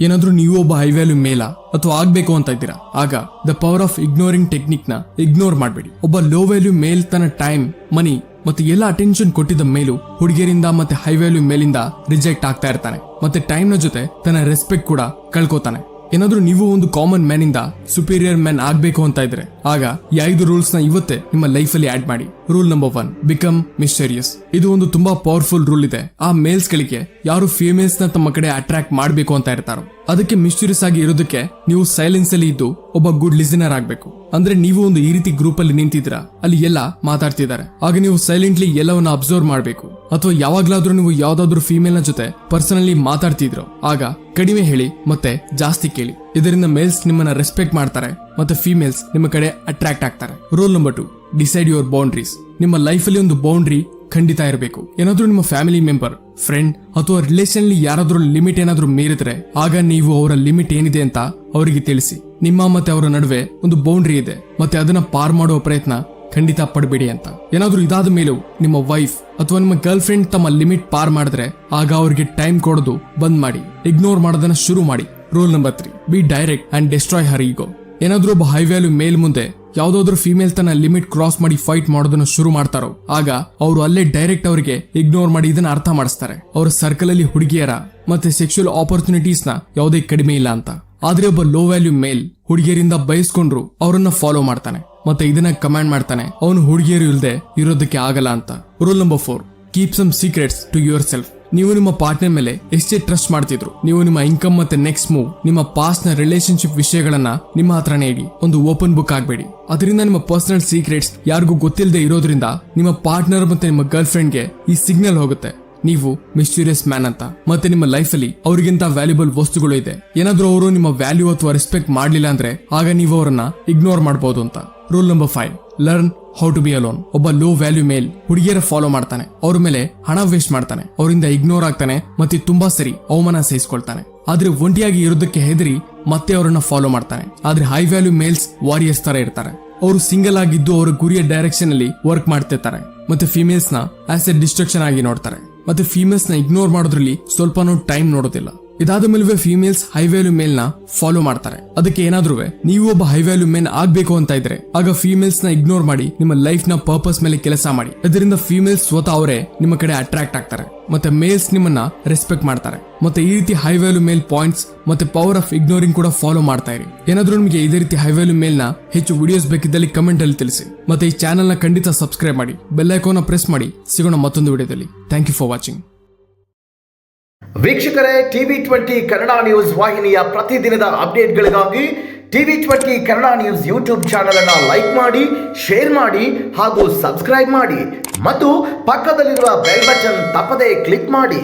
ಏನಾದ್ರೂ ನೀವು ಒಬ್ಬ ಹೈ ವ್ಯಾಲ್ಯೂ ಮೇಲ ಅಥವಾ ಆಗ್ಬೇಕು ಅಂತ ಇದ್ದೀರಾ, ಆಗ the power of ignoring technique ನ ಇಗ್ನೋರ್ ಮಾಡಬೇಡಿ. ಒಬ್ಬ ಲೋ ವ್ಯಾಲ್ಯೂ ಮೇಲ್ ತನ್ನ ಟೈಮ್, ಮನಿ ಮತ್ತೆ ಎಲ್ಲ ಅಟೆನ್ಷನ್ ಕೊಟ್ಟಿದ್ದ ಮೇಲೂ ಹುಡುಗಿಯರಿಂದ ಮತ್ತೆ ಹೈ ವ್ಯಾಲ್ಯೂ ಮೇಲಿಂದ ರಿಜೆಕ್ಟ್ ಆಗ್ತಾ ಇರ್ತಾನೆ. ಮತ್ತೆ ಟೈಮ್ ನ ಜೊತೆ ತನ್ನ ರೆಸ್ಪೆಕ್ಟ್ ಕೂಡ ಕಳ್ಕೋತಾನೆ. ಏನಾದ್ರೂ ನೀವು ಒಂದು ಕಾಮನ್ ಮ್ಯಾನ್ ಇಂದ ಸುಪೀರಿಯರ್ ಮ್ಯಾನ್ ಆಗ್ಬೇಕು ಅಂತ ಇದ್ರೆ, ಆಗ ಈ 5 ರೂಲ್ಸ್ ನ ಇವತ್ತೇ ನಿಮ್ಮ ಲೈಫ್ ಅಲ್ಲಿ ಆಡ್ ಮಾಡಿ. Rule number 1, become mysterious. ಇದು ಒಂದು ತುಂಬಾ ಪವರ್ಫುಲ್ ರೂಲ್ ಇದೆ. ಆ ಮೇಲ್ಸ್ ಗಳಿಗೆ ಯಾರು ಫೀಮೇಲ್ಸ್ ನ ತಮ್ಮ ಕಡೆ ಅಟ್ರಾಕ್ಟ್ ಮಾಡಬೇಕು ಅಂತ ಇರ್ತಾರೋ, ಅದಕ್ಕೆ ಮಿಸ್ಟೀರಿಯಸ್ ಆಗಿ ಇರೋದಕ್ಕೆ ನೀವು ಸೈಲೆನ್ಸ್ ಅಲ್ಲಿ ಇದ್ದು ಒಬ್ಬ ಗುಡ್ ಲಿಸನರ್ ಆಗ್ಬೇಕು. ಅಂದ್ರೆ ನೀವು ಒಂದು ಈ ರೀತಿ ಗ್ರೂಪ್ ಅಲ್ಲಿ ನಿಂತಿದ್ರ, ಅಲ್ಲಿ ಎಲ್ಲ ಮಾತಾಡ್ತಿದ್ದಾರೆ, ಆಗ ನೀವು ಸೈಲೆಂಟ್ಲಿ ಎಲ್ಲವನ್ನ ಅಬ್ಸರ್ವ್ ಮಾಡಬೇಕು. ಅಥವಾ ಯಾವಾಗ್ಲಾದ್ರೂ ನೀವು ಯಾವ್ದಾದ್ರು ಫೀಮೇಲ್ ನ ಜೊತೆ ಪರ್ಸನಲಿ ಮಾತಾಡ್ತಿದ್ರು, ಆಗ ಕಡಿಮೆ ಹೇಳಿ ಮತ್ತೆ ಜಾಸ್ತಿ ಕೇಳಿ. ಇದರಿಂದ ಮೇಲ್ಸ್ ನಿಮ್ಮನ್ನ ರೆಸ್ಪೆಕ್ಟ್ ಮಾಡ್ತಾರೆ ಮತ್ತೆ ಫೀಮೇಲ್ಸ್ ನಿಮ್ಮ ಕಡೆ ಅಟ್ರಾಕ್ಟ್ ಆಗ್ತಾರೆ. Rule number 2, decide your boundaries. ನಿಮ್ಮ ಲೈಫ್ ಅಲ್ಲಿ ಒಂದು ಬೌಂಡ್ರಿ ಖಂಡಿತ ಇರಬೇಕು. ಏನಾದ್ರೂ ನಿಮ್ಮ ಫ್ಯಾಮಿಲಿ ಮೆಂಬರ್, ಫ್ರೆಂಡ್ ಅಥವಾ ರಿಲೇಷನ್ ಅಲ್ಲಿ ಯಾರಾದ್ರೂ ಲಿಮಿಟ್ ಏನಾದ್ರೂ ಮೀರಿದ್ರೆ, ಆಗ ನೀವು ಅವರ ಲಿಮಿಟ್ ಏನಿದೆ ಅಂತ ಅವರಿಗೆ ತಿಳಿಸಿ. ನಿಮ್ಮ ಮತ್ತೆ ಅವರ ನಡುವೆ ಒಂದು ಬೌಂಡ್ರಿ ಇದೆ ಮತ್ತೆ ಅದನ್ನ ಪಾರ್ ಮಾಡುವ ಪ್ರಯತ್ನ ಖಂಡಿತ ಪಡಬೇಡಿ ಅಂತ. ಏನಾದ್ರೂ ಇದಾದ ಮೇಲೂ ನಿಮ್ಮ ವೈಫ್ ಅಥವಾ ನಿಮ್ಮ ಗರ್ಲ್ ಫ್ರೆಂಡ್ ತಮ್ಮ ಲಿಮಿಟ್ ಪಾರ್ ಮಾಡಿದ್ರೆ, ಆಗ ಅವರಿಗೆ ಟೈಮ್ ಕೊಡೋದು ಬಂದ್ ಮಾಡಿ, ಇಗ್ನೋರ್ ಮಾಡೋದನ್ನ ಶುರು ಮಾಡಿ. Rule number 3, be direct and destroy her ego. ಏನಾದ್ರೂ ಒಬ್ಬ ಹೈ ವ್ಯಾಲ್ಯೂ ಮೇಲ್ ಮುಂದೆ ಯಾವ್ದಾದ್ರು ಫೀಮೇಲ್ ತನ್ನ ಲಿಮಿಟ್ ಕ್ರಾಸ್ ಮಾಡಿ ಫೈಟ್ ಮಾಡೋದನ್ನ ಶುರು ಮಾಡ್ತಾರೋ, ಆಗ ಅವರು ಅಲ್ಲೇ ಡೈರೆಕ್ಟ್ ಅವರಿಗೆ ಇಗ್ನೋರ್ ಮಾಡಿ ಇದನ್ನ ಅರ್ಥ ಮಾಡಿಸ್ತಾರೆ. ಅವರ ಸರ್ಕಲ್ ಅಲ್ಲಿ ಹುಡುಗಿಯರ ಮತ್ತೆ ಸೆಕ್ಸುವಲ್ ಆಪರ್ಚುನಿಟೀಸ್ ನ ಯಾವುದೇ ಕಡಿಮೆ ಇಲ್ಲ ಅಂತ. ಆದ್ರೆ ಒಬ್ಬ ಲೋ ವ್ಯಾಲ್ಯೂ ಮೇಲ್ ಹುಡುಗಿಯರಿಂದ ಬಯಸ್ಕೊಂಡ್ರು ಅವರನ್ನ ಫಾಲೋ ಮಾಡ್ತಾನೆ ಮತ್ತೆ ಇದನ್ನ ಕಮಾಂಡ್ ಮಾಡ್ತಾನೆ, ಅವನು ಹುಡುಗಿಯರು ಇಲ್ಲದೆ ಇರೋದಕ್ಕೆ ಆಗಲ್ಲ ಅಂತ. Rule number 4, keep some secrets to yourself. ನೀವು ನಿಮ್ಮ ಪಾರ್ಟ್ನರ್ ಮೇಲೆ ಎಷ್ಟೇ ಟ್ರಸ್ಟ್ ಮಾಡ್ತಿದ್ರು, ನೀವು ನಿಮ್ಮ ಇನ್ಕಮ್ ಮತ್ತೆ ನೆಕ್ಸ್ಟ್ ಮೂವ್, ನಿಮ್ಮ ಪಾಸ್ಟ್ ನ ರಿಲೇಶನ್ಶಿಪ್ ವಿಷಯಗಳನ್ನ ನಿಮ್ಮ ಹತ್ರನೇ ಇಡಿ. ಒಂದು ಓಪನ್ ಬುಕ್ ಆಗ್ಬೇಡಿ. ಅದರಿಂದ ನಿಮ್ಮ ಪರ್ಸನಲ್ ಸೀಕ್ರೆಟ್ಸ್ ಯಾರಿಗೂ ಗೊತ್ತಿಲ್ಲದೆ ಇರೋದ್ರಿಂದ ನಿಮ್ಮ ಪಾರ್ಟ್ನರ್ ಮತ್ತೆ ನಿಮ್ಮ ಗರ್ಲ್ ಫ್ರೆಂಡ್ಗೆ ಈ ಸಿಗ್ನಲ್ ಹೋಗುತ್ತೆ, ನೀವು ಮಿಸ್ಟೀರಿಯಸ್ ಮ್ಯಾನ್ ಅಂತ. ಮತ್ತೆ ನಿಮ್ಮ ಲೈಫ್ ಅಲ್ಲಿ ಅವರಿಗಿಂತ ವ್ಯಾಲ್ಯೂಬಲ್ ವಸ್ತುಗಳು ಇದೆ. ಏನಾದ್ರೂ ಅವರು ನಿಮ್ಮ ವ್ಯಾಲ್ಯೂ ಅಥವಾ ರೆಸ್ಪೆಕ್ಟ್ ಮಾಡ್ಲಿಲ್ಲ ಅಂದ್ರೆ, ಆಗ ನೀವು ಅವರನ್ನ ಇಗ್ನೋರ್ ಮಾಡಬಹುದು ಅಂತ. Rule number 5, learn how to be alone. ಒಬ್ಬ ಲೋ ವ್ಯಾಲ್ಯೂ ಮೇಲ್ ಹುಡುಗಿಯರ ಫಾಲೋ ಮಾಡ್ತಾನೆ, ಅವ್ರ ಮೇಲೆ ಹಣ ವೇಸ್ಟ್ ಮಾಡ್ತಾನೆ, ಅವರಿಂದ ಇಗ್ನೋರ್ ಆಗ್ತಾನೆ ಮತ್ತೆ ತುಂಬಾ ಸರಿ ಅವಮಾನ ಸಹಿಸಿಕೊಳ್ತಾನೆ. ಆದ್ರೆ ಒಂಟಿಯಾಗಿ ಇರೋದಕ್ಕೆ ಹೆದರಿ ಮತ್ತೆ ಅವರನ್ನ ಫಾಲೋ ಮಾಡ್ತಾನೆ. ಆದ್ರೆ ಹೈ ವ್ಯಾಲ್ಯೂ ಮೇಲ್ಸ್ ವಾರಿಯರ್ಸ್ ತರ ಇರ್ತಾರೆ. ಅವರು ಸಿಂಗಲ್ ಆಗಿದ್ದು ಅವರ ಗುರಿಯ ಡೈರೆಕ್ಷನ್ ಅಲ್ಲಿ ವರ್ಕ್ ಮಾಡ್ತಿರ್ತಾರೆ ಮತ್ತೆ ಫೀಮೇಲ್ಸ್ ನ ಆಸ್ ಎ ಡಿಸ್ಟ್ರಕ್ಷನ್ ಆಗಿ ನೋಡ್ತಾರೆ. ಮತ್ತೆ ಫೀಮೇಲ್ಸ್ ನ ಇಗ್ನೋರ್ ಮಾಡೋದ್ರಲ್ಲಿ ಸ್ವಲ್ಪನೂ ಟೈಮ್ ನೋಡೋದಿಲ್ಲ. ಇದಾದ ಮೇಲೆ ಫೀಮೇಲ್ಸ್ ಹೈ ವ್ಯಾಲ್ಯೂ ಮೇಲ್ ನ ಫಾಲೋ ಮಾಡ್ತಾರೆ. ಅದಕ್ಕೆ ಏನಾದ್ರೂ ನೀವು ಒಬ್ಬ ಹೈ ವ್ಯಾಲ್ಯೂ ಮೇನ್ ಆಗ್ಬೇಕು ಅಂತ ಇದ್ರೆ, ಆಗ ಫೀಮೇಲ್ಸ್ ನ ಇಗ್ನೋರ್ ಮಾಡಿ ನಿಮ್ಮ ಲೈಫ್ ನ ಪರ್ಪಸ್ ಮೇಲೆ ಕೆಲಸ ಮಾಡಿ. ಇದರಿಂದ ಫೀಮೇಲ್ಸ್ ಸ್ವತಃ ಅವರೇ ನಿಮ್ಮ ಕಡೆ ಅಟ್ರಾಕ್ಟ್ ಆಗ್ತಾರೆ ಮತ್ತೆ ಮೇಲ್ಸ್ ನಿಮ್ಮನ್ನ ರೆಸ್ಪೆಕ್ಟ್ ಮಾಡ್ತಾರೆ. ಮತ್ತೆ ಈ ರೀತಿ ಹೈ ವ್ಯಾಲ್ಯೂ ಮೇಲ್ ಪಾಯಿಂಟ್ಸ್ ಮತ್ತೆ ಪವರ್ ಆಫ್ ಇಗ್ನೋರಿಂಗ್ ಕೂಡ ಫಾಲೋ ಮಾಡ್ತಾ ಇರಿ. ಏನಾದ್ರೂ ನಿಮಗೆ ಇದೇ ರೀತಿ ಹೈ ವ್ಯಾಲ್ಯೂ ಮೇಲ್ ನ ಹೆಚ್ಚು ವಿಡಿಯೋಸ್ ಬೇಕಿದ್ದಲ್ಲಿ ಕಮೆಂಟ್ ಅಲ್ಲಿ ತಿಳಿಸಿ. ಮತ್ತೆ ಈ ಚಾನೆಲ್ ನ ಖಂಡಿತ ಸಬ್ಸ್ಕ್ರೈಬ್ ಮಾಡಿ, ಬೆಲ್ ಐಕಾನ್ ನ ಪ್ರೆಸ್ ಮಾಡಿ. ಸಿಗೋಣ ಮತ್ತೊಂದು ವಿಡಿಯೋದಲ್ಲಿ. Thank you for watching. ವೀಕ್ಷಕರೇ, TV20 ಕನ್ನಡ ನ್ಯೂಸ್ ವಾಹಿನಿಯ ಪ್ರತಿದಿನದ ಅಪ್ಡೇಟ್ಗಳಿಗಾಗಿ TV20 Kannada news YouTube channel ಅನ್ನು ಲೈಕ್ ಮಾಡಿ, ಶೇರ್ ಮಾಡಿ ಹಾಗೂ ಸಬ್ಸ್ಕ್ರೈಬ್ ಮಾಡಿ ಮತ್ತು ಪಕ್ಕದಲ್ಲಿರುವ ಬೆಲ್ ಬಟನ್ ತಪ್ಪದೇ ಕ್ಲಿಕ್ ಮಾಡಿ.